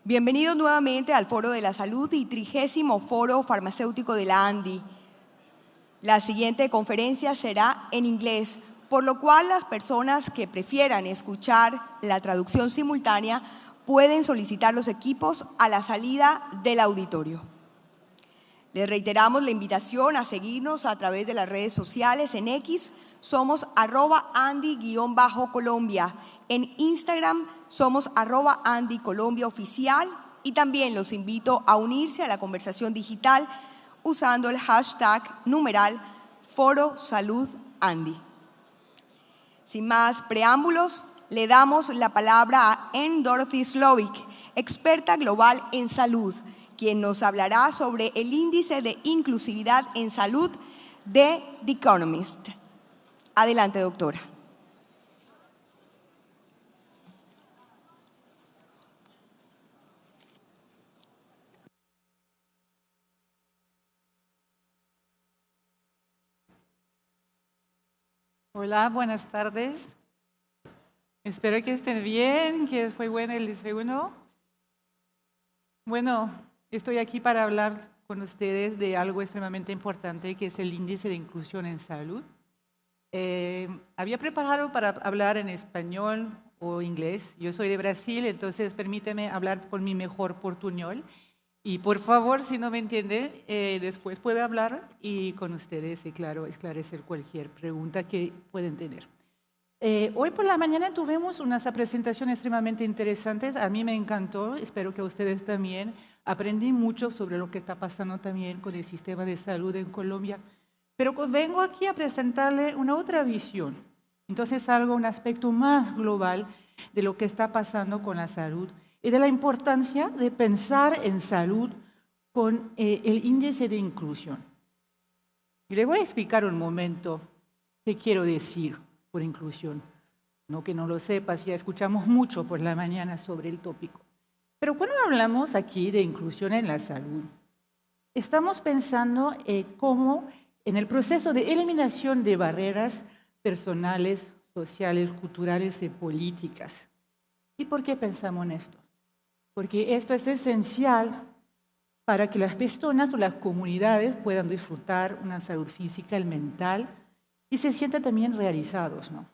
Bienvenidos nuevamente al Foro de la Salud y 30º Foro Farmacéutico de la ANDI. La siguiente conferencia será en inglés, por lo cual las personas que prefieran escuchar la traducción simultánea pueden solicitar los equipos a la salida del auditorio. Les reiteramos la invitación a seguirnos a través de las redes sociales. En X somos @Andi_Colombia. En Instagram somos @AndiColombiaOficial y también los invito a unirse a la conversación digital usando el hashtag #Foro Salud Andi. Sin más preámbulos, le damos la palabra a N. Dorothy Slovic, experta global en salud, quien nos hablará sobre el índice de inclusividad en salud de The Economist. Adelante, doctora. Hola, buenas tardes. Espero que estén bien, que fue bueno el desayuno. Bueno, estoy aquí para hablar con ustedes de algo extremadamente importante que es el índice de inclusión en salud. Había preparado para hablar en español o inglés. Yo soy de Brasil, entonces permíteme hablar con mi mejor portuñol. Y por favor, si no me entiende, después puede hablar y con ustedes, claro, esclarecer cualquier pregunta que pueden tener. Hoy por la mañana tuvimos unas presentaciones extremadamente interesantes. A mí me encantó, espero que a ustedes también. Aprendí mucho sobre lo que está pasando también con el sistema de salud en Colombia. Pero vengo aquí a presentarle una otra visión. Entonces, un aspecto más global de lo que está pasando con la salud y de la importancia de pensar en salud con el índice de inclusión. Y le voy a explicar un momento qué quiero decir por inclusión. No que no lo sepas, ya escuchamos mucho por la mañana sobre el tópico. Pero cuando hablamos aquí de inclusión en la salud, estamos pensando cómo en el proceso de eliminación de barreras personales, sociales, culturales y políticas. ¿Y por qué pensamos en esto? Porque esto es esencial para que las personas o las comunidades puedan disfrutar una salud física y mental y se sientan también realizados, ¿no?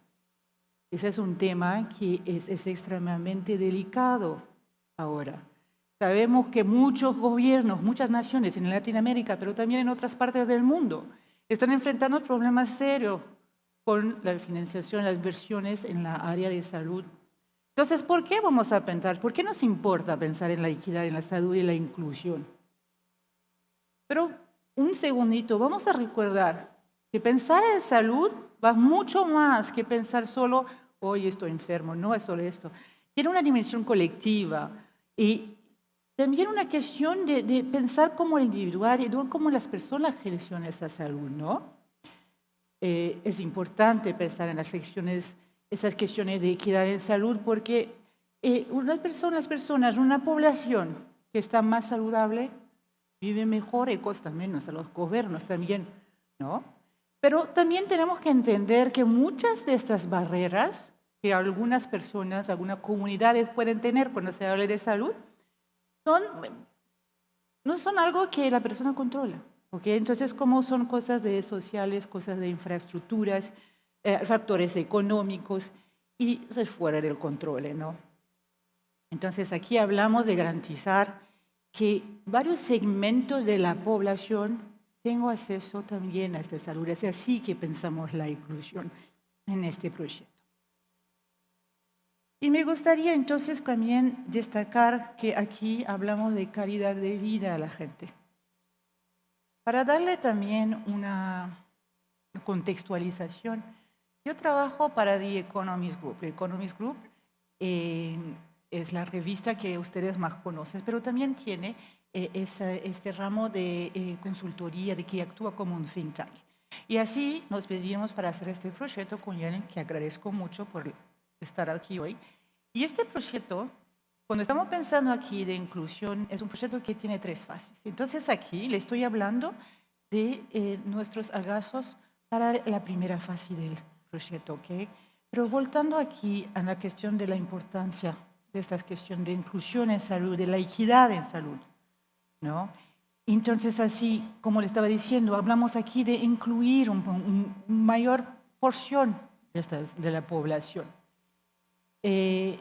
Ese es un tema que es extremadamente delicado ahora. Sabemos que muchos gobiernos, muchas naciones en Latinoamérica, pero también en otras partes del mundo, están enfrentando problemas serios con la financiación, las inversiones en la área de salud. Entonces, ¿por qué vamos a pensar? ¿Por qué nos importa pensar en la equidad, en la salud y la inclusión? Pero un segundito, vamos a recordar que pensar en salud va mucho más que pensar solo, hoy estoy enfermo, no es solo esto. Tiene una dimensión colectiva y también una cuestión de pensar como individual y no como las personas gestionan esa salud, ¿no? Es importante pensar en esas cuestiones de equidad en salud porque las personas, una población que está más saludable vive mejor y cuesta menos a los gobiernos también, ¿no? Pero también tenemos que entender que muchas de estas barreras que algunas personas, algunas comunidades pueden tener cuando se habla de salud, no son algo que la persona controla. ¿Okay? Entonces, como son cosas sociales, cosas de infraestructuras, factores económicos, y eso es fuera del control, ¿no? Entonces, aquí hablamos de garantizar que varios segmentos de la población tengan acceso también a esta salud. Es así que pensamos la inclusión en este proyecto. Y me gustaría entonces también destacar que aquí hablamos de calidad de vida a la gente. Para darle también una contextualización, yo trabajo para The Economist Group. The Economist Group es la revista que ustedes más conocen, pero también tiene este ramo de consultoría de que actúa como un think tank. Y así nos pedimos para hacer este proyecto con Yellen, que agradezco mucho por estar aquí hoy. Y este proyecto, cuando estamos pensando aquí de inclusión, es un proyecto que tiene 3 fases. Entonces aquí le estoy hablando de nuestros hallazgos para la primera fase del proyecto, ¿ok? Pero voltando aquí a la cuestión de la importancia de esta cuestión de inclusión en salud, de la equidad en salud, ¿no? Entonces, así como le estaba diciendo, hablamos aquí de incluir una mayor porción de la población. Y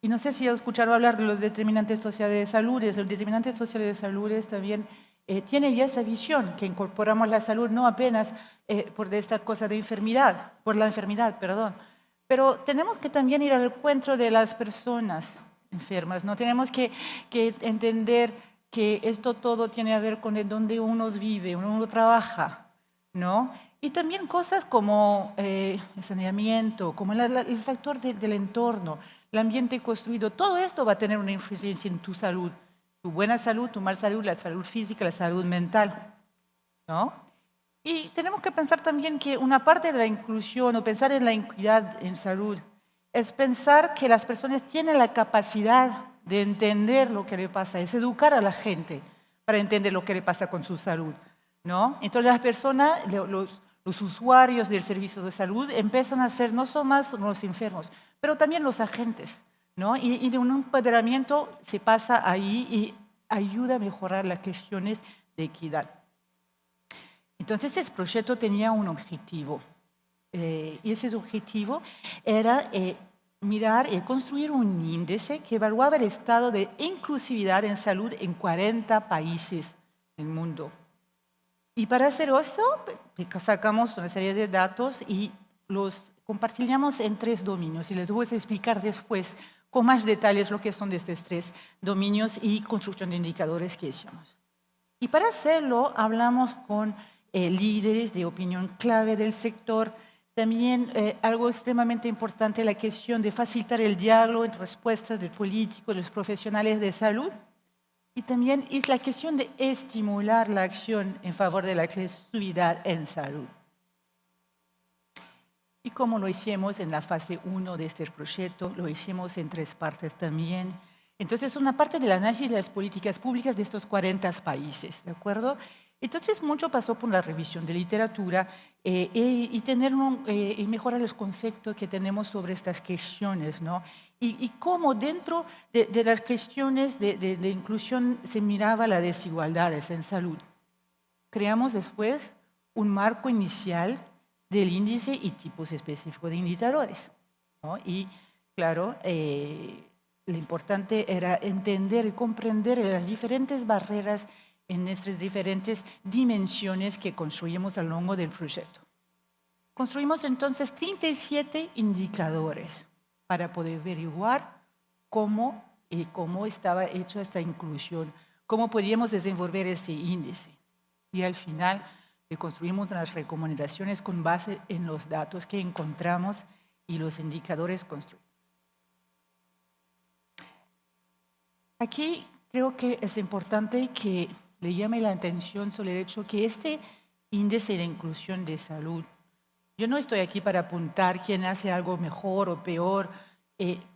no sé si han escuchado hablar de los determinantes sociales de salud. Los determinantes sociales de salud también tienen ya esa visión, que incorporamos la salud no apenas por esta cosa de enfermedad, por la enfermedad, perdón, pero tenemos que también ir al encuentro de las personas enfermas, ¿no? Tenemos que entender que esto todo tiene que ver con dónde uno vive, uno trabaja, ¿no? Y también cosas como el saneamiento, como el factor del entorno, el ambiente construido, todo esto va a tener una influencia en tu salud, tu buena salud, tu mala salud, la salud física, la salud mental, ¿no? Y tenemos que pensar también que una parte de la inclusión o pensar en la equidad en salud es pensar que las personas tienen la capacidad de entender lo que le pasa, es educar a la gente para entender lo que le pasa con su salud, ¿no? Entonces las personas, los usuarios del servicio de salud empiezan a ser no son más los enfermos, pero también los agentes, ¿no? Y de un empoderamiento se pasa ahí y ayuda a mejorar las cuestiones de equidad. Entonces ese proyecto tenía un objetivo, y ese objetivo era mirar y construir un índice que evaluaba el estado de inclusividad en salud en 40 países del mundo. Y para hacer eso, sacamos una serie de datos y los compartimos en 3 dominios. Y les voy a explicar después con más detalles lo que son de estos 3 dominios y construcción de indicadores que hicimos. Y para hacerlo, hablamos con líderes de opinión clave del sector. También algo extremadamente importante, la cuestión de facilitar el diálogo entre respuestas del político y los profesionales de salud. Y también es la cuestión de estimular la acción en favor de la inclusividad en salud. Y como lo hicimos en la fase 1 de este proyecto, lo hicimos en 3 partes también. Entonces, una parte del análisis de las políticas públicas de estos 40 países, ¿de acuerdo? Entonces, mucho pasó por la revisión de literatura y mejorar los conceptos que tenemos sobre estas cuestiones, ¿no? Y cómo dentro de las cuestiones de inclusión se miraba las desigualdades en salud. Creamos después un marco inicial del índice y tipos específicos de indicadores, ¿no? Y, claro, lo importante era entender y comprender las diferentes barreras en nuestras diferentes dimensiones que construimos a lo largo del proyecto. Construimos entonces 37 indicadores para poder averiguar cómo estaba hecha esta inclusión, cómo podíamos desenvolver este índice. Y al final construimos unas recomendaciones con base en los datos que encontramos y los indicadores construidos. Aquí creo que es importante que le llame la atención sobre el hecho que este índice de inclusión de salud, yo no estoy aquí para apuntar quién hace algo mejor o peor,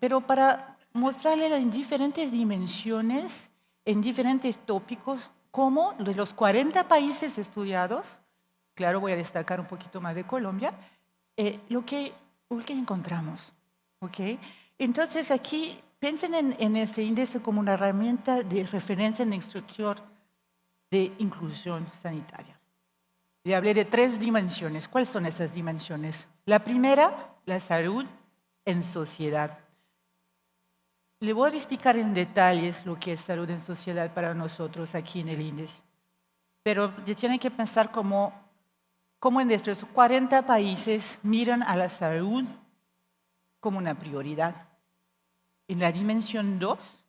pero para mostrarle las diferentes dimensiones, en diferentes tópicos, cómo de los 40 países estudiados, claro, voy a destacar un poquito más de Colombia, lo que encontramos, ¿ok? Entonces aquí piensen en este índice como una herramienta de referencia en la instrucción de inclusión sanitaria. Le hablé de 3 dimensiones. ¿Cuáles son esas dimensiones? La primera, la salud en sociedad. Le voy a explicar en detalles lo que es salud en sociedad para nosotros aquí en el índice. Pero tienen que pensar cómo en nuestros 40 países miran a la salud como una prioridad. En la dimensión 2,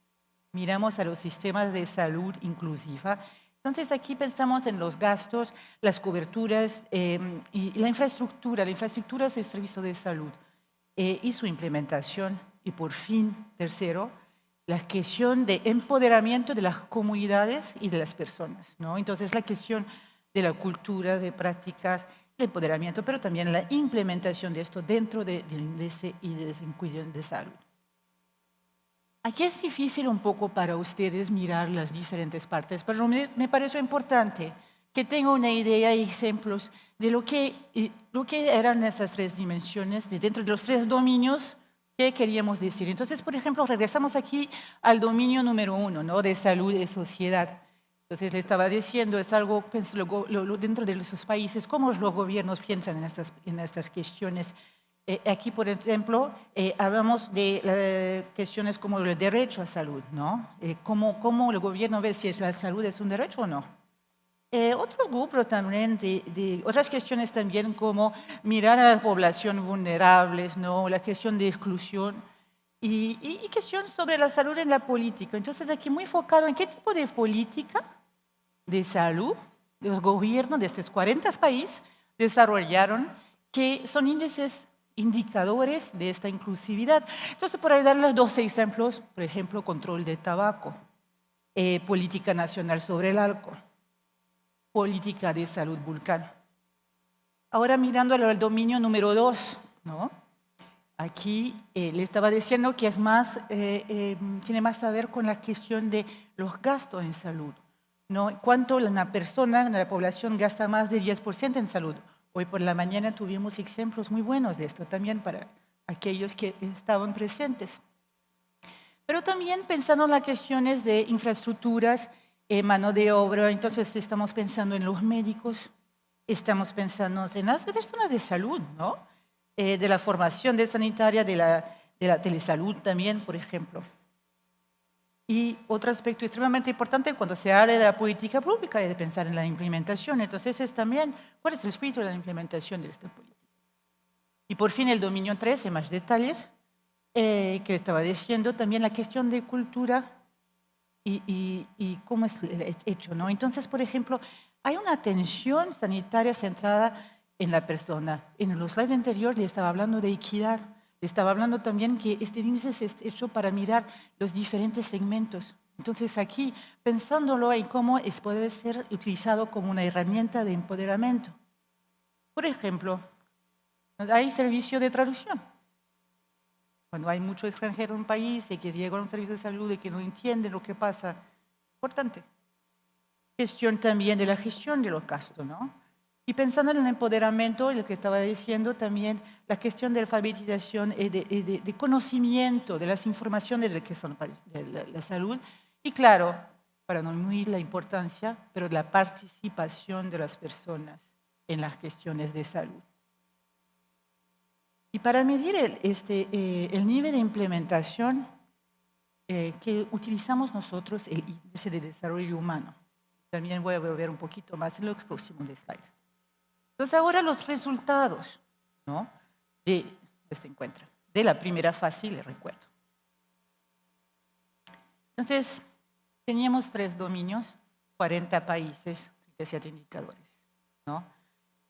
miramos a los sistemas de salud inclusiva. Entonces, aquí pensamos en los gastos, las coberturas y la infraestructura. La infraestructura es el servicio de salud y su implementación. Y por fin, tercero, la cuestión de empoderamiento de las comunidades y de las personas, ¿no? Entonces, la cuestión de la cultura, de prácticas, de empoderamiento, pero también la implementación de esto dentro del índice y de inclusión de salud. Aquí es difícil un poco para ustedes mirar las diferentes partes, pero me pareció importante que tengan una idea y ejemplos de lo que eran esas 3 dimensiones, de dentro de los 3 dominios, ¿Qué queríamos decir? Entonces, por ejemplo, regresamos aquí al dominio número 1, ¿no? De salud y sociedad. Entonces, le estaba diciendo, es algo pues, dentro de esos países, cómo los gobiernos piensan en estas cuestiones. Aquí, por ejemplo, hablamos de cuestiones como el derecho a salud, ¿no? Cómo el gobierno ve si la salud es un derecho o no. Otros grupos también, otras cuestiones también como mirar a la población vulnerables, ¿no? La cuestión de exclusión y cuestión sobre la salud en la política. Entonces aquí muy enfocado en qué tipo de política de salud los gobiernos de estos 40 países desarrollaron, que son índices, indicadores de esta inclusividad. Entonces por ahí darles 2 ejemplos, por ejemplo, control de tabaco, política nacional sobre el alcohol, política de salud bucal. Ahora mirando al dominio número 2, ¿no? Aquí le estaba diciendo que es más, tiene más que ver con la cuestión de los gastos en salud, ¿no? ¿Cuánto una persona, la población gasta más de 10% en salud? Hoy por la mañana tuvimos ejemplos muy buenos de esto también para aquellos que estaban presentes. Pero también pensando en las cuestiones de infraestructuras, mano de obra, entonces estamos pensando en los médicos, estamos pensando en las personas de salud, ¿no? De la formación de sanitaria, de la telesalud también, por ejemplo. Y otro aspecto extremadamente importante cuando se habla de la política pública es de pensar en la implementación. Entonces es también, ¿cuál es el espíritu de la implementación de esta política? Y por fin el dominio 3, en más detalles, que estaba diciendo, también la cuestión de cultura y cómo es hecho, ¿no? Entonces, por ejemplo, hay una atención sanitaria centrada en la persona. En los slides anteriores le estaba hablando de equidad, le estaba hablando también que este índice es hecho para mirar los diferentes segmentos. Entonces, aquí, pensándolo en cómo puede ser utilizado como una herramienta de empoderamiento. Por ejemplo, hay servicio de traducción. Cuando hay mucho extranjero en un país y que llega a un servicio de salud y que no entiende lo que pasa, importante. Cuestión también de la gestión de los gastos, ¿no? Y pensando en el empoderamiento, lo que estaba diciendo también, la cuestión de alfabetización y de conocimiento de las informaciones de, que son de la salud. Y claro, para no olvidar la importancia, pero la participación de las personas en las cuestiones de salud. Y para medir el nivel de implementación que utilizamos nosotros, el índice de desarrollo humano. También voy a volver un poquito más en los próximos slides. Entonces ahora los resultados, ¿no? de este encuentro, de la primera fase, les recuerdo. Entonces, teníamos 3 dominios, 40 países, 37 indicadores, ¿no?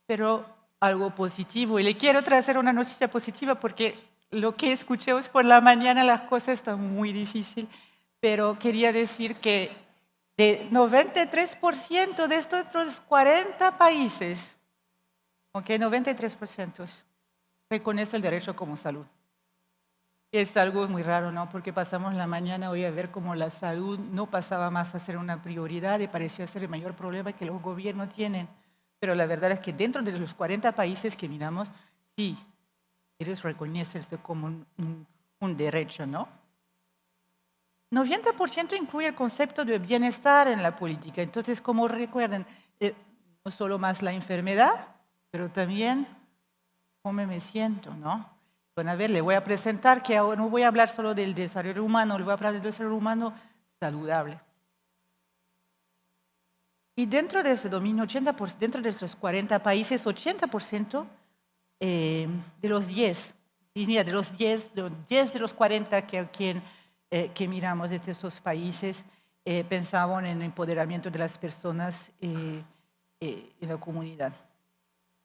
Pero algo positivo, y le quiero traer una noticia positiva porque lo que escuché hoy por la mañana, las cosas están muy difíciles, pero quería decir que de 93% de estos otros 40 países, ¿ok? 93% reconoce el derecho como salud. Es algo muy raro, ¿no? Porque pasamos la mañana hoy a ver cómo la salud no pasaba más a ser una prioridad y parecía ser el mayor problema que los gobiernos tienen. Pero la verdad es que dentro de los 40 países que miramos, sí, ellos reconocen esto como un derecho, ¿no? 90% incluye el concepto de bienestar en la política. Entonces, como recuerden, no solo más la enfermedad, pero también cómo me siento, ¿no? Bueno, a ver, le voy a presentar que ahora no voy a hablar solo del desarrollo humano, le voy a hablar del desarrollo humano saludable. Y dentro de ese dominio, dentro de esos 40 países, 80% de los 10, diría de los 10 de los 40 que miramos de estos países, pensaban en el empoderamiento de las personas en la comunidad.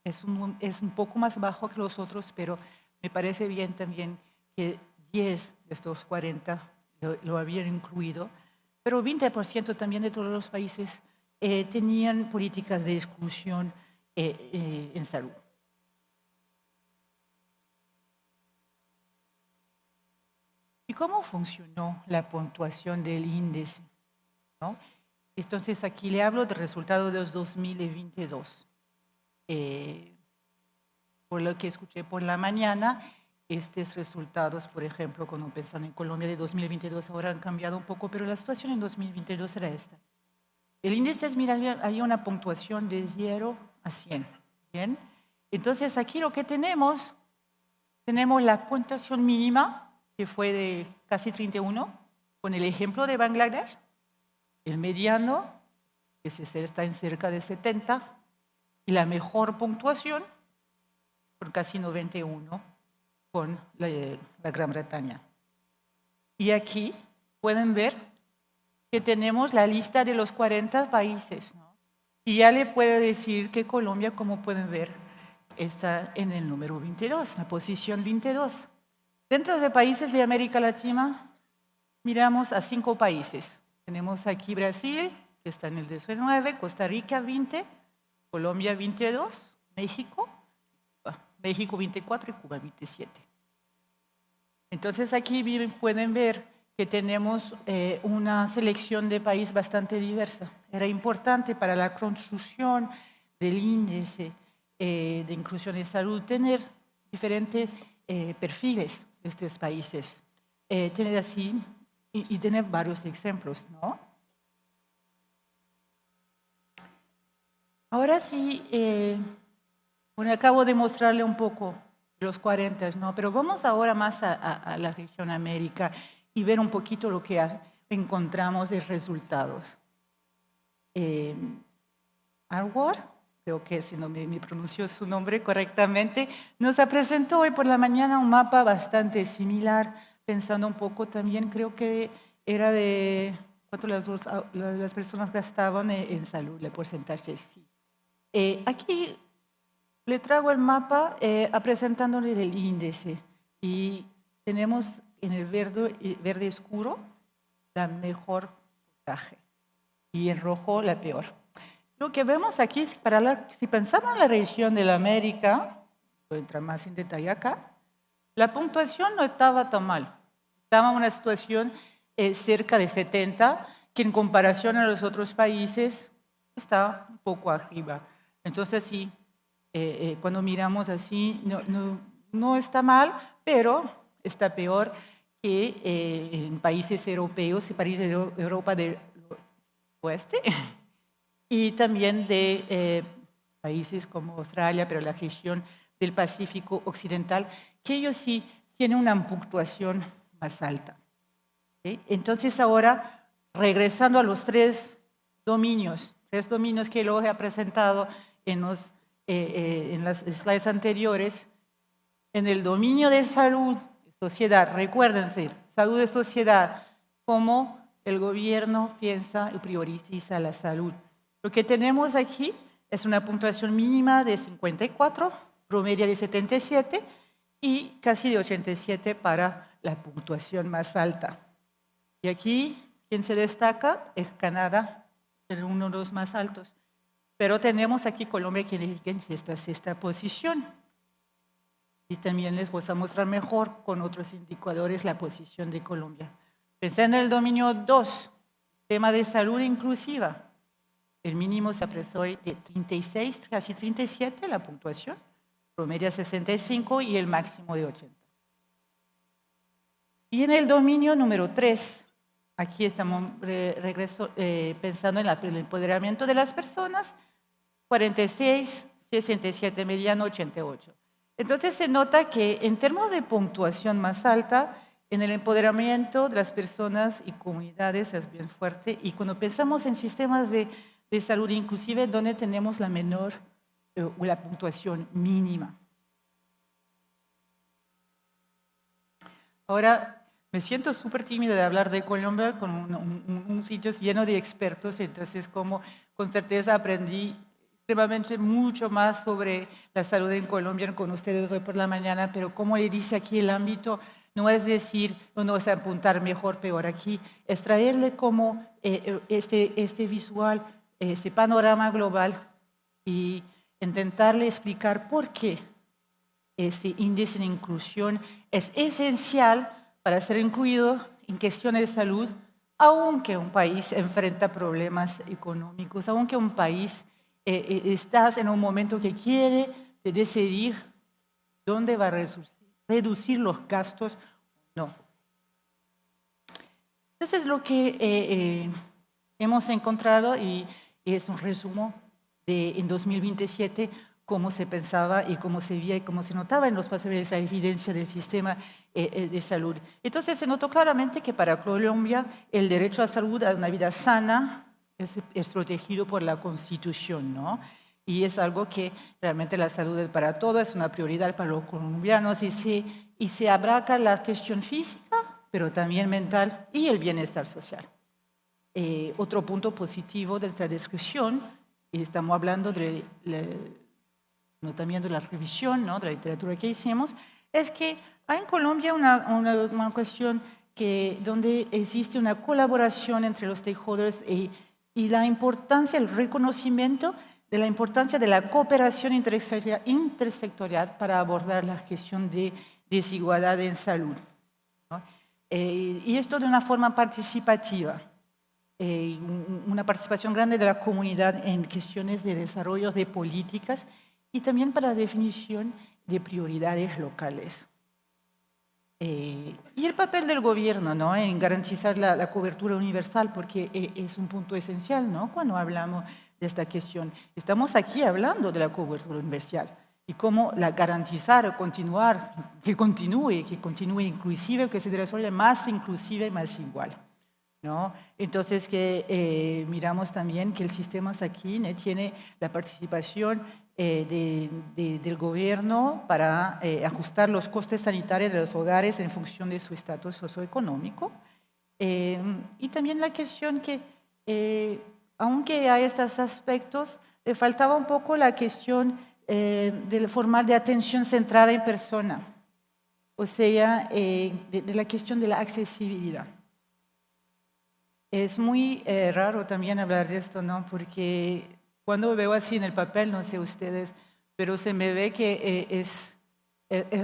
Es un poco más bajo que los otros, pero me parece bien también que 10 de estos 40 lo habían incluido, pero 20% también de todos los países tenían políticas de exclusión en salud. ¿Y cómo funcionó la puntuación del índice? ¿No? Entonces, aquí le hablo del resultado de los 2022. Por lo que escuché por la mañana, estos resultados, por ejemplo, cuando pensan en Colombia de 2022, ahora han cambiado un poco, pero la situación en 2022 era esta. El índice es, mira, había una puntuación de 0 a 100. ¿Bien? Entonces, aquí lo que tenemos la puntuación mínima, que fue de casi 31, con el ejemplo de Bangladesh, el mediano, que está en cerca de 70, y la mejor puntuación, por casi 91, con la Gran Bretaña. Y aquí pueden ver que tenemos la lista de los 40 países, ¿no? Y ya le puedo decir que Colombia, como pueden ver, está en el número 22, la posición 22. Dentro de países de América Latina, miramos a 5 países. Tenemos aquí Brasil, que está en el 19, Costa Rica 20, Colombia 22, México 24 y Cuba 27. Entonces aquí pueden ver que tenemos una selección de país bastante diversa. Era importante para la construcción del índice de inclusión en salud tener diferentes perfiles de estos países, tener así y tener varios ejemplos, ¿no? Ahora sí, bueno, acabo de mostrarle un poco los 40, ¿no? Pero vamos ahora más a la región América y ver un poquito lo que encontramos de resultados. Arwar, creo que si no me pronunció su nombre correctamente, nos presentó hoy por la mañana un mapa bastante similar, pensando un poco también, creo que era de cuánto las personas gastaban en salud, el porcentaje, sí. Aquí le traigo el mapa presentándole el índice y tenemos en el verde oscuro la mejor puntaje y en rojo la peor. Lo que vemos aquí es si pensamos en la región de la América, voy a entrar más en detalle acá, la puntuación no estaba tan mal. Estaba en una situación cerca de 70, que en comparación a los otros países está un poco arriba. Entonces sí, cuando miramos así, no está mal, pero está peor que en países europeos y países de Europa del oeste y también de países como Australia, pero la región del Pacífico Occidental, que ellos sí tienen una puntuación más alta. ¿Sí? Entonces ahora, regresando a los tres dominios que lo he presentado en las slides anteriores, en el dominio de salud, sociedad, recuérdense, salud de sociedad, cómo el gobierno piensa y prioriza la salud. Lo que tenemos aquí es una puntuación mínima de 54, promedio de 77 y casi de 87 para la puntuación más alta. Y aquí, quien se destaca es Canadá, uno de los más altos. Pero tenemos aquí Colombia que en sexta posición. Y también les voy a mostrar mejor con otros indicadores la posición de Colombia. Pensando en el dominio 2, tema de salud inclusiva. El mínimo se apresó de 36, casi 37 la puntuación, promedio 65 y el máximo de 80. Y en el dominio número 3, aquí estamos pensando en el empoderamiento de las personas, 46, 67 mediano, 88. Entonces se nota que en términos de puntuación más alta, en el empoderamiento de las personas y comunidades es bien fuerte. Y cuando pensamos en sistemas de salud inclusive, donde tenemos la menor o la puntuación mínima. Ahora, me siento súper tímida de hablar de Colombia con un sitio lleno de expertos, entonces como con certeza aprendí extremadamente mucho más sobre la salud en Colombia con ustedes hoy por la mañana, pero como le dice aquí el ámbito, no es decir, no es apuntar mejor, peor aquí, es traerle como este visual, este panorama global y intentarle explicar por qué este índice de inclusión es esencial para ser incluido en cuestiones de salud, aunque un país enfrenta problemas económicos, aunque un país está en un momento que quiere decidir dónde va a reducir los gastos, no. Entonces, lo que hemos encontrado, y es un resumen de en 2027, cómo se pensaba y cómo se veía y cómo se notaba en los papeles la evidencia del sistema de salud. Entonces, se notó claramente que para Colombia el derecho a salud, a una vida sana, es protegido por la Constitución, ¿no? Y es algo que realmente la salud es para todos, es una prioridad para los colombianos y se abarca la cuestión física, pero también mental y el bienestar social. Otro punto positivo de esta discusión, y estamos hablando no también de la revisión, ¿no?, de la literatura que hicimos, es que hay en Colombia una cuestión donde existe una colaboración entre los stakeholders y la importancia, el reconocimiento de la importancia de la cooperación intersectorial para abordar la cuestión de desigualdad en salud, ¿no? Y esto de una forma participativa, una participación grande de la comunidad en cuestiones de desarrollo de políticas y también para la definición de prioridades locales. Y el papel del gobierno, ¿no?, en garantizar la cobertura universal, porque es un punto esencial, ¿no?, cuando hablamos de esta cuestión. Estamos aquí hablando de la cobertura universal y cómo la garantizar, continuar, que continúe inclusive, que se desarrolle más inclusive y más igual, ¿no? Entonces, miramos también que el sistema aquí, ¿no?, tiene la participación del gobierno para ajustar los costes sanitarios de los hogares en función de su estatus socioeconómico. Y también la cuestión que, aunque hay estos aspectos, le faltaba un poco la cuestión del formal de atención centrada en persona, o sea, de la cuestión de la accesibilidad. Es muy raro también hablar de esto, ¿no?, porque cuando veo así en el papel, no sé ustedes, pero se me ve que es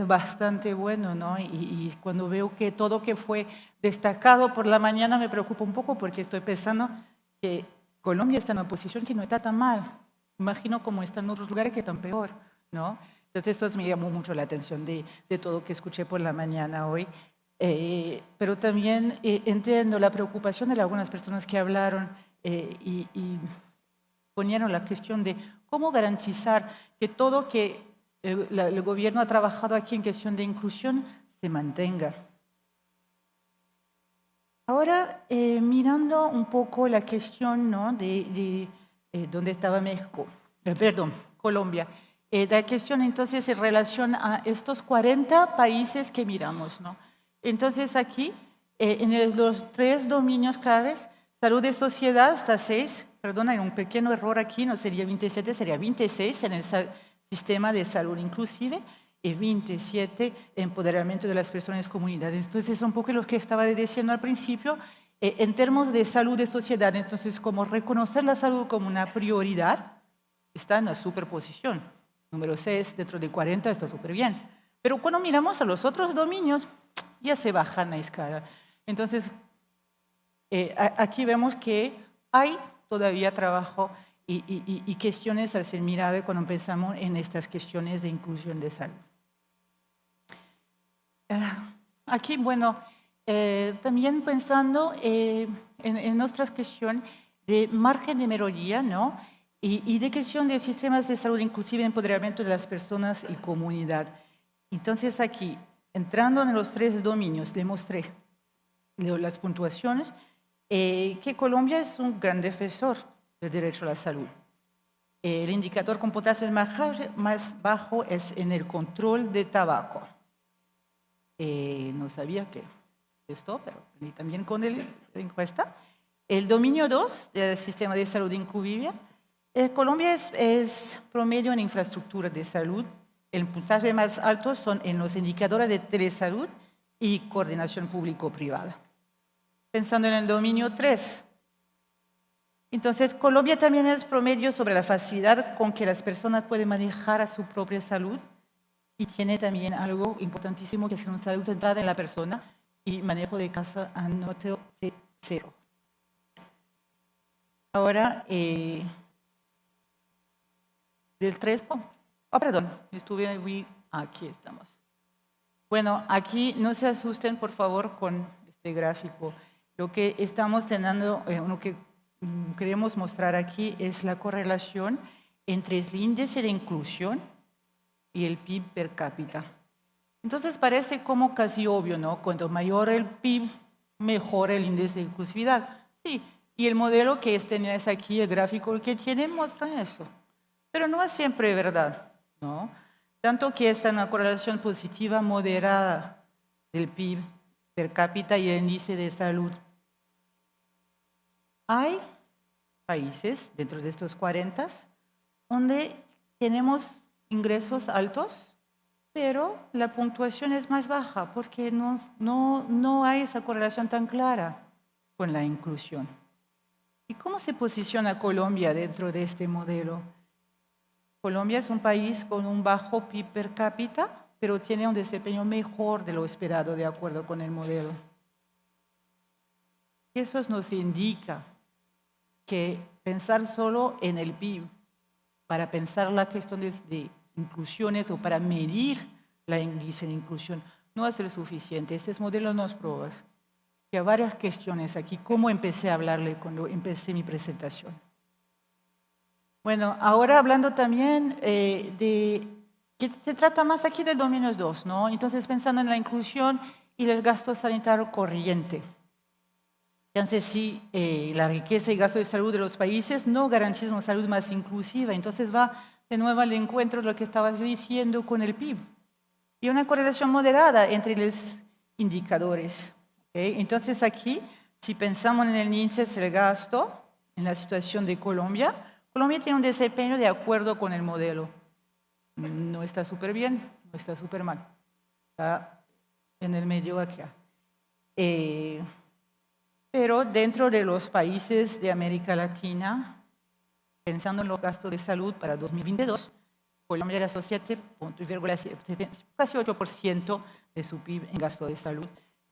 bastante bueno, ¿no? Y cuando veo que todo que fue destacado por la mañana me preocupa un poco porque estoy pensando que Colombia está en una posición que no está tan mal. Imagino cómo están en otros lugares que están peor, ¿no? Entonces esto me llamó mucho la atención de todo que escuché por la mañana hoy. Pero también entiendo la preocupación de algunas personas que hablaron y ponieron la cuestión de cómo garantizar que todo que el gobierno ha trabajado aquí en cuestión de inclusión se mantenga. Ahora, mirando un poco la cuestión, ¿no?, de dónde estaba México, Colombia, la cuestión entonces en relación a estos 40 países que miramos, ¿no? Entonces aquí, en los 3 dominios claves, salud de sociedad, hasta 6, perdón, hay un pequeño error aquí, no sería 27, sería 26 en el sistema de salud inclusive, y 27, empoderamiento de las personas y comunidades. Entonces, es un poco lo que estaba diciendo al principio, en términos de salud de sociedad, entonces, como reconocer la salud como una prioridad, está en la superposición. Número 6, dentro de 40, está súper bien. Pero cuando miramos a los otros dominios, ya se bajan la escala. Entonces, aquí vemos que hay todavía trabajo y cuestiones al ser mirado cuando pensamos en estas cuestiones de inclusión de salud. Aquí, bueno, también pensando en nuestra cuestión de margen de mejoría, ¿no?, y de cuestión de sistemas de salud inclusive empoderamiento de las personas y comunidad. Entonces aquí, entrando en los 3 dominios, le mostré las puntuaciones, que Colombia es un gran defensor del derecho a la salud. El indicador con puntaje más bajo es en el control de tabaco. No sabía que esto, pero también con la encuesta. El dominio 2 del sistema de salud inclusive. Colombia es promedio en infraestructura de salud. El puntaje más alto son en los indicadores de telesalud y coordinación público-privada. Pensando en el dominio 3. Entonces, Colombia también es promedio sobre la facilidad con que las personas pueden manejar a su propia salud y tiene también algo importantísimo que es una salud centrada en la persona y manejo de casa a noteo de 0. Ahora, del 3, perdón, aquí estamos. Bueno, aquí no se asusten, por favor, con este gráfico. Lo que estamos teniendo, lo que queremos mostrar aquí es la correlación entre el índice de inclusión y el PIB per cápita. Entonces parece como casi obvio, ¿no? Cuanto mayor el PIB, mejor el índice de inclusividad. Sí, y el modelo que tenéis aquí, el gráfico que tiene, muestra eso. Pero no es siempre verdad, ¿no? Tanto que está una correlación positiva moderada del PIB per cápita y el índice de salud. Hay países dentro de estos 40 donde tenemos ingresos altos, pero la puntuación es más baja porque no hay esa correlación tan clara con la inclusión. ¿Y cómo se posiciona Colombia dentro de este modelo? Colombia es un país con un bajo PIB per cápita, pero tiene un desempeño mejor de lo esperado de acuerdo con el modelo. Eso nos indica que pensar solo en el PIB para pensar la cuestión de inclusiones o para medir la índice de inclusión no va a ser suficiente. Este modelo nos prueba que hay varias cuestiones aquí, como empecé a hablarle cuando empecé mi presentación. Bueno, ahora hablando también de que se trata más aquí del dominio 2, ¿no? Entonces pensando en la inclusión y el gasto sanitario corriente. Entonces, sí, la riqueza y gasto de salud de los países no garantizan una salud más inclusiva. Entonces va de nuevo al encuentro de lo que estaba diciendo con el PIB. Y una correlación moderada entre los indicadores. ¿Okay? Entonces aquí, si pensamos en el índice del gasto, en la situación de Colombia, Colombia tiene un desempeño de acuerdo con el modelo. No está súper bien, no está súper mal. Está en el medio acá. Pero dentro de los países de América Latina, pensando en los gastos de salud para 2022, Colombia gastó 7,7, casi 8% de su PIB en gasto de salud,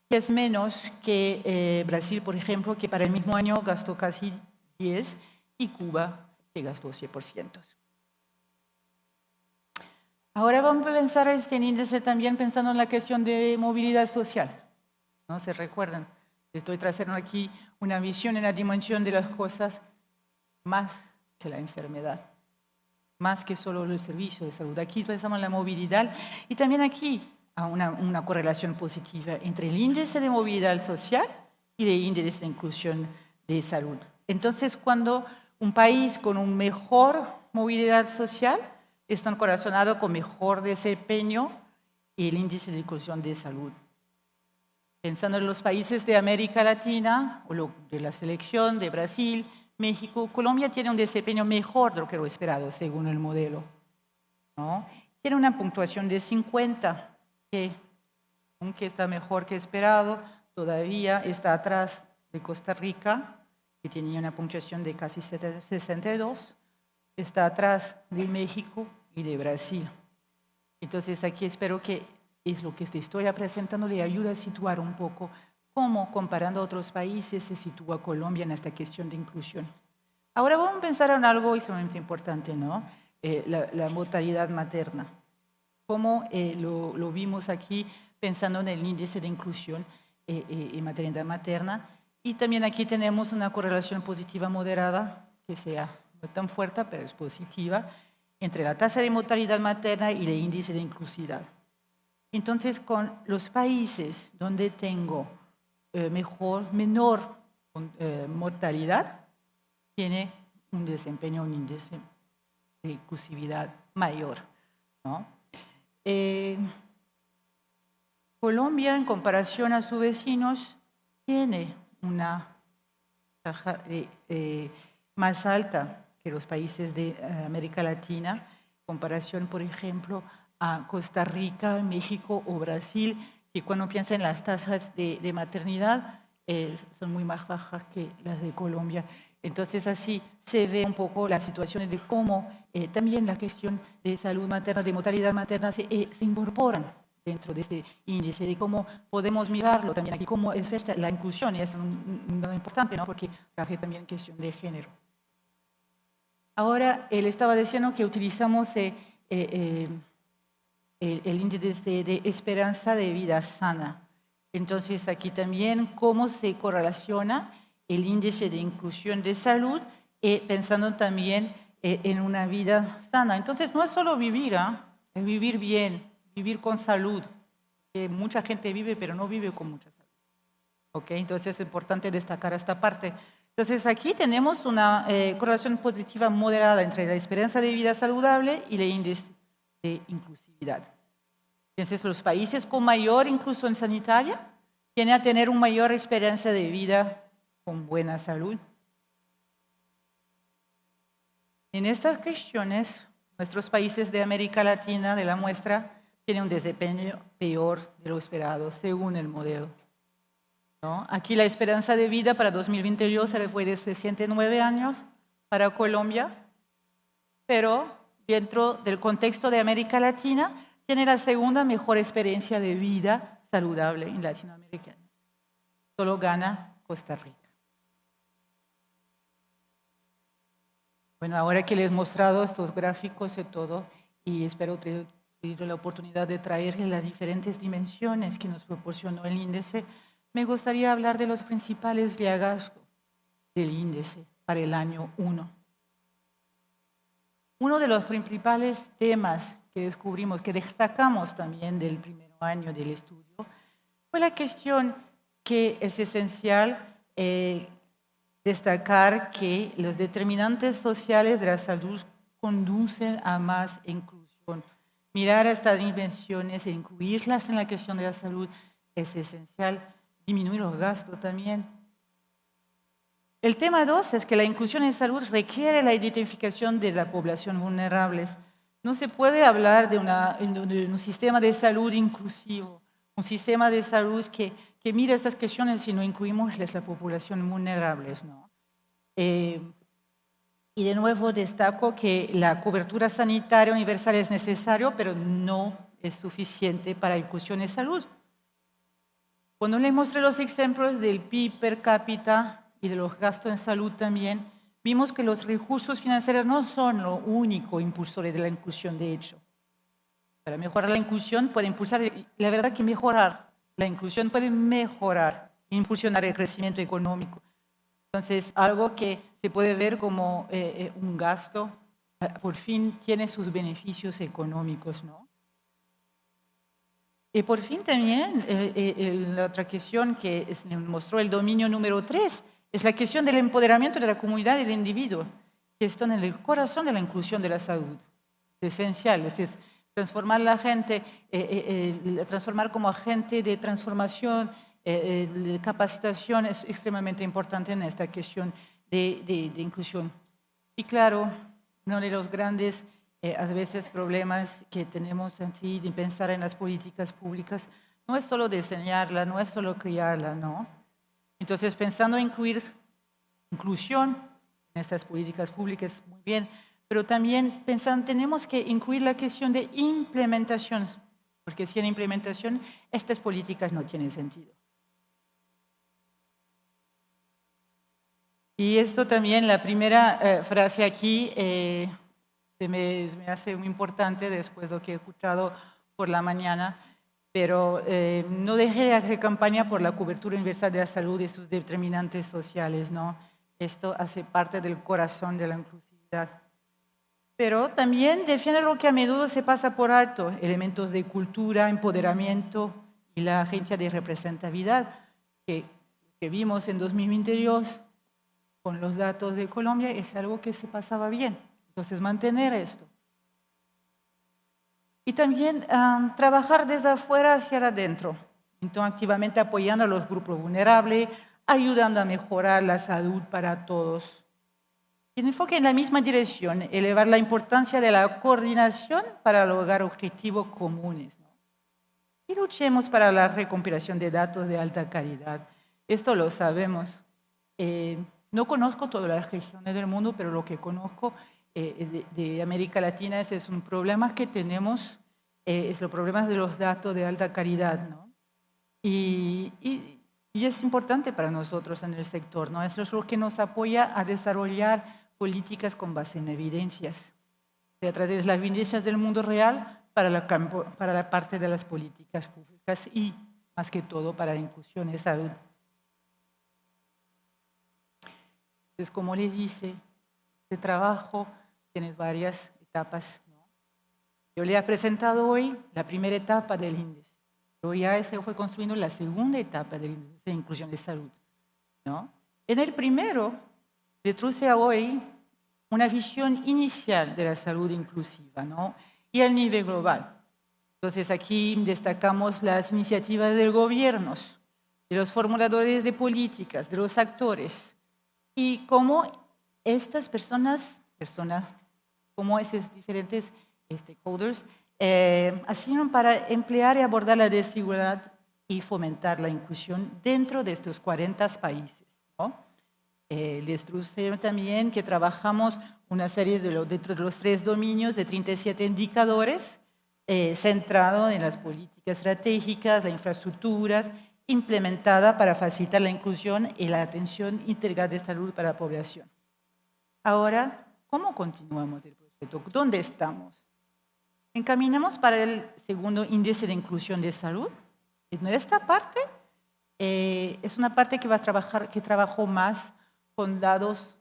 que es menos que Brasil, por ejemplo, que para el mismo año gastó casi 10%, y Cuba, que gastó 100%. Ahora vamos a pensar este índice también pensando en la cuestión de movilidad social. ¿No se recuerdan? Estoy trazando aquí una visión en la dimensión de las cosas más que la enfermedad, más que solo el servicio de salud. Aquí pensamos en la movilidad y también aquí a una correlación positiva entre el índice de movilidad social y el índice de inclusión de salud. Entonces, cuando un país con una mejor movilidad social está correlacionado con mejor desempeño y el índice de inclusión de salud. Pensando en los países de América Latina, o de la selección de Brasil, México, Colombia tiene un desempeño mejor de lo que lo esperado, según el modelo, ¿no? Tiene una puntuación de 50, que aunque está mejor que esperado, todavía está atrás de Costa Rica, que tenía una puntuación de casi 62, está atrás de México y de Brasil. Entonces aquí espero que es lo que te estoy presentando, le ayuda a situar un poco cómo, comparando a otros países, se sitúa Colombia en esta cuestión de inclusión. Ahora vamos a pensar en algo extremadamente importante, ¿no? La mortalidad materna. Como lo vimos aquí pensando en el índice de inclusión y maternidad materna. Y también aquí tenemos una correlación positiva moderada, que sea no tan fuerte, pero es positiva, entre la tasa de mortalidad materna y el índice de inclusividad. Entonces, con los países donde tengo menor mortalidad, tiene un desempeño, un índice de inclusividad mayor, ¿no? Colombia, en comparación a sus vecinos, tiene una tasa más alta que los países de América Latina, en comparación, por ejemplo, a Costa Rica, México o Brasil, que cuando piensan en las tasas de maternidad son muy más bajas que las de Colombia. Entonces así se ve un poco la situación de cómo también la cuestión de salud materna, de mortalidad materna se incorporan dentro de este índice, de cómo podemos mirarlo también aquí, cómo es la inclusión, y es muy importante, ¿no? Porque traje también cuestión de género. Ahora, él estaba diciendo que utilizamos el índice de esperanza de vida sana. Entonces, aquí también cómo se correlaciona el índice de inclusión de salud, pensando también en una vida sana. Entonces, no es solo vivir, es vivir bien, vivir con salud. Mucha gente vive, pero no vive con mucha salud. ¿Okay? Entonces, es importante destacar esta parte. Entonces, aquí tenemos una correlación positiva moderada entre la esperanza de vida saludable y el índice de inclusividad. Entonces, los países con mayor inclusión sanitaria tienden a tener una mayor esperanza de vida con buena salud. En estas cuestiones, nuestros países de América Latina, de la muestra, tienen un desempeño peor de lo esperado, según el modelo, ¿no? Aquí la esperanza de vida para 2022 fue de 69 años para Colombia, pero dentro del contexto de América Latina, tiene la segunda mejor experiencia de vida saludable en Latinoamérica. Solo gana Costa Rica. Bueno, ahora que les he mostrado estos gráficos y todo, y espero tener la oportunidad de traerles las diferentes dimensiones que nos proporcionó el índice, me gustaría hablar de los principales hallazgos del índice para el año 1. Uno de los principales temas que descubrimos, que destacamos también del primer año del estudio, fue la cuestión que es esencial destacar que los determinantes sociales de la salud conducen a más inclusión. Mirar estas dimensiones e incluirlas en la cuestión de la salud es esencial. Disminuir los gastos también. El tema 2 es que la inclusión en salud requiere la identificación de la población vulnerable. No se puede hablar de un sistema de salud inclusivo, un sistema de salud que mira estas cuestiones si no incluimos la población vulnerable, ¿no? Y de nuevo destaco que la cobertura sanitaria universal es necesario, pero no es suficiente para inclusión en salud. Cuando les mostré los ejemplos del PIB per cápita y de los gastos en salud también, vimos que los recursos financieros no son lo único impulsor de la inclusión, de hecho. Para mejorar la inclusión puede impulsar, la verdad que mejorar la inclusión puede mejorar, impulsionar el crecimiento económico. Entonces, algo que se puede ver como un gasto, por fin tiene sus beneficios económicos, ¿no? Y por fin también, la otra cuestión que mostró el dominio número 3 es la cuestión del empoderamiento de la comunidad y del individuo, que están en el corazón de la inclusión de la salud. Es esencial, es transformar la gente, transformar como agente de transformación, de capacitación es extremadamente importante en esta cuestión de inclusión. Y claro, uno de los grandes a veces problemas que tenemos así de pensar en las políticas públicas no es solo diseñarla, no es solo crearla, ¿no? Entonces, pensando en inclusión en estas políticas públicas, muy bien, pero también pensando, tenemos que incluir la cuestión de implementación, porque sin implementación estas políticas no tienen sentido. Y esto también, la primera frase aquí, se me hace muy importante después de lo que he escuchado por la mañana, pero no deje de hacer campaña por la cobertura universal de la salud y sus determinantes sociales, ¿no? Esto hace parte del corazón de la inclusividad. Pero también defiende lo que a menudo se pasa por alto, elementos de cultura, empoderamiento y la agencia de representatividad que vimos en 2022 con los datos de Colombia es algo que se pasaba bien. Entonces, mantener esto. Y también trabajar desde afuera hacia adentro, entonces activamente apoyando a los grupos vulnerables, ayudando a mejorar la salud para todos. Y el enfoque en la misma dirección, elevar la importancia de la coordinación para lograr objetivos comunes, ¿no? Y luchemos para la recompilación de datos de alta calidad. Esto lo sabemos. No conozco todas las regiones del mundo, pero lo que conozco de América Latina ese es un problema que tenemos, es los problemas de los datos de alta calidad, ¿no? Y es importante para nosotros en el sector, ¿no? Eso es lo que nos apoya a desarrollar políticas con base en evidencias. A través de las evidencias del mundo real para la parte de las políticas públicas y, más que todo, para la inclusión de salud. Entonces, como les dice, este trabajo tiene varias etapas, ¿no? Yo le he presentado hoy la primera etapa del índice, pero ya se fue construyendo la segunda etapa del índice de inclusión de salud, ¿no? En el primero, le traje hoy una visión inicial de la salud inclusiva, ¿no? Y al nivel global. Entonces, aquí destacamos las iniciativas de gobiernos, de los formuladores de políticas, de los actores, y cómo estas personas como esos diferentes stakeholders, hacían para emplear y abordar la desigualdad y fomentar la inclusión dentro de estos 40 países, ¿no? Les traje también que trabajamos una serie dentro de los 3 dominios de 37 indicadores, centrado en las políticas estratégicas, las infraestructuras, implementada para facilitar la inclusión y la atención integral de salud para la población. Ahora, ¿cómo continuamos el proyecto? ¿Dónde estamos? Encaminamos para el segundo índice de inclusión de salud. En esta parte es una parte que trabajó más con datos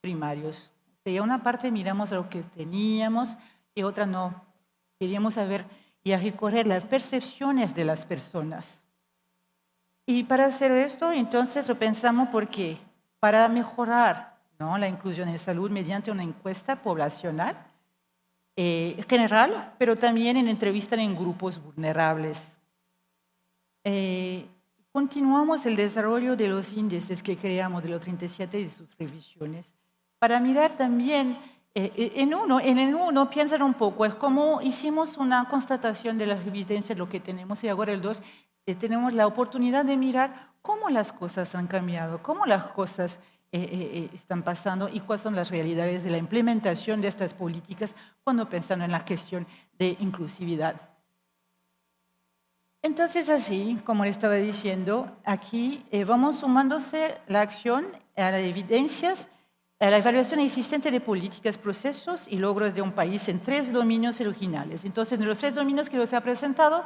primarios. O sea, una parte miramos lo que teníamos y otra no. Queríamos saber y a recorrer las percepciones de las personas. Y para hacer esto, entonces lo pensamos porque para mejorar, ¿no?, la inclusión en salud mediante una encuesta poblacional general, pero también en entrevistas en grupos vulnerables. Continuamos el desarrollo de los índices que creamos de los 37 y de sus revisiones para mirar también en el uno piensan un poco, es como hicimos una constatación de las evidencias, lo que tenemos, y ahora el 2 tenemos la oportunidad de mirar cómo las cosas han cambiado, cómo las cosas están pasando y cuáles son las realidades de la implementación de estas políticas cuando pensando en la cuestión de inclusividad. Entonces, así, como le estaba diciendo, aquí vamos sumándose la acción a las evidencias, a la evaluación existente de políticas, procesos y logros de un país en 3 dominios originales. Entonces, en los 3 dominios que los he presentado,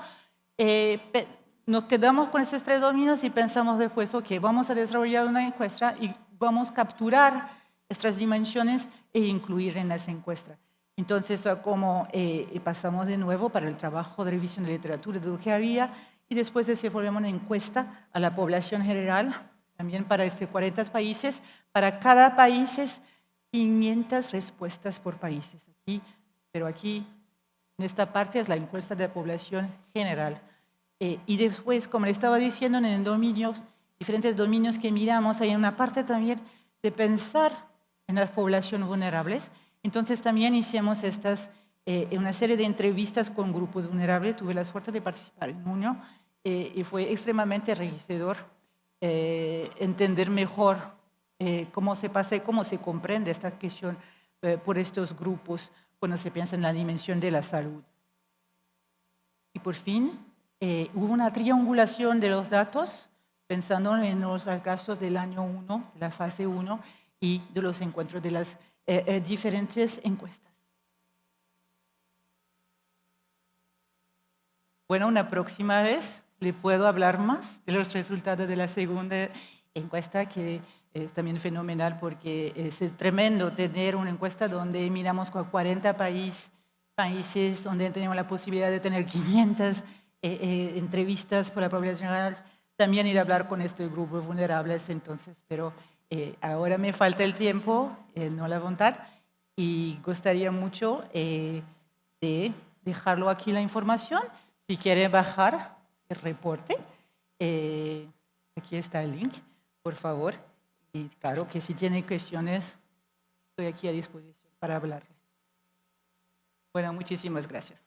nos quedamos con esos 3 dominios y pensamos después, ok, vamos a desarrollar una encuesta y vamos a capturar estas dimensiones e incluir en esa encuesta. Entonces, como pasamos de nuevo para el trabajo de revisión de literatura de lo que había y después desenvolvemos una encuesta a la población general, también para 40 países, para cada país es 500 respuestas por países. Pero aquí, en esta parte, es la encuesta de la población general. Y después, como le estaba diciendo, en el diferentes dominios que miramos, hay una parte también de pensar en las poblaciones vulnerables. Entonces, también hicimos una serie de entrevistas con grupos vulnerables. Tuve la suerte de participar en uno y fue extremadamente enriquecedor entender mejor cómo se pasa y cómo se comprende esta cuestión por estos grupos cuando se piensa en la dimensión de la salud. Y por fin, hubo una triangulación de los datos pensando en los casos del año 1, la fase 1, y de los encuentros de las diferentes encuestas. Bueno, una próxima vez le puedo hablar más de los resultados de la segunda encuesta, que es también fenomenal porque es tremendo tener una encuesta donde miramos con 40 países, donde tenemos la posibilidad de tener 500 entrevistas por la población general, también ir a hablar con estos grupos vulnerables. Entonces, pero ahora me falta el tiempo, no la voluntad, y gustaría mucho de dejarlo aquí la información. Si quiere bajar el reporte, aquí está el link, por favor. Y claro que si tiene cuestiones, estoy aquí a disposición para hablarle. Bueno, muchísimas gracias.